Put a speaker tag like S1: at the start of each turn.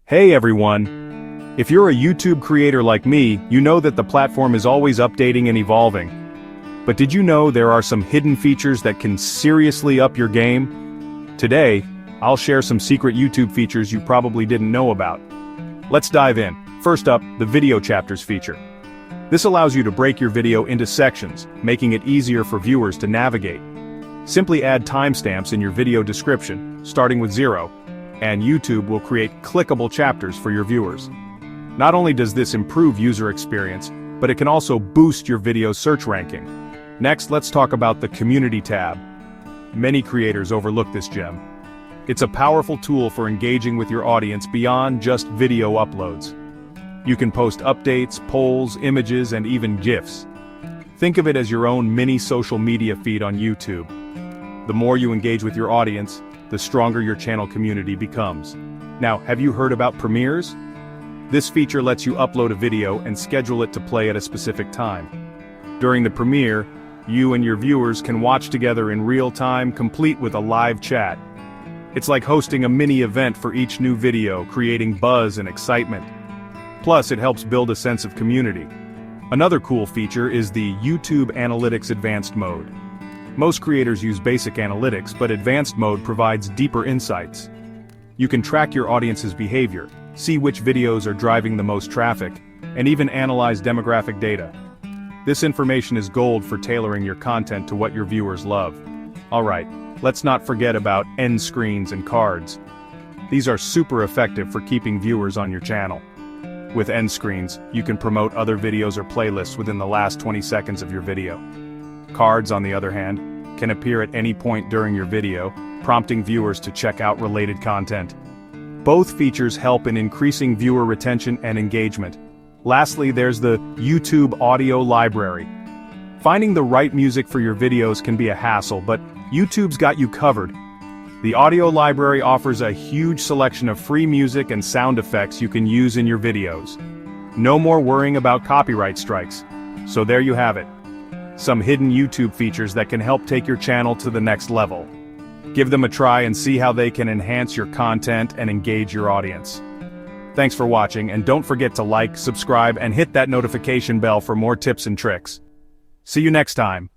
S1: Hey everyone! If you're a YouTube creator like me, you know that the platform is always updating and evolving. But did you know there are some hidden features that can seriously up your game? Today, I'll share some secret YouTube features you probably didn't know about. Let's dive in. First up, the video chapters feature. This allows you to break your video into sections, making it easier for viewers to navigate. Simply add timestamps in your video description, starting with 0, and YouTube will create clickable chapters for your viewers. Not only does this improve user experience, but it can also boost your video's search ranking. Next, let's talk about the Community tab. Many creators overlook this gem. It's a powerful tool for engaging with your audience beyond just video uploads. You can post updates, polls, images, and even GIFs. Think of it as your own mini social media feed on YouTube. The more you engage with your audience, the stronger your channel community becomes. Now, have you heard about premieres? This feature lets you upload a video and schedule it to play at a specific time. During the premiere, you and your viewers can watch together in real time, complete with a live chat. It's like hosting a mini event for each new video, creating buzz and excitement. Plus, it helps build a sense of community. Another cool feature is the YouTube Analytics Advanced mode. Most creators use basic analytics, but advanced mode provides deeper insights. You can track your audience's behavior, see which videos are driving the most traffic, and even analyze demographic data. This information is gold for tailoring your content to what your viewers love. Alright, let's not forget about end screens and cards. These are super effective for keeping viewers on your channel. With end screens, you can promote other videos or playlists within the last 20 seconds of your video. Cards, on the other hand, can appear at any point during your video, prompting viewers to check out related content. Both features help in increasing viewer retention and engagement. Lastly, there's the YouTube Audio Library. Finding the right music for your videos can be a hassle, but YouTube's got you covered. The Audio Library offers a huge selection of free music and sound effects you can use in your videos. No more worrying about copyright strikes. So there you have it. Some hidden YouTube features that can help take your channel to the next level. Give them a try and see how they can enhance your content and engage your audience. Thanks for watching, and don't forget to like, subscribe, and hit that notification bell for more tips and tricks. See you next time.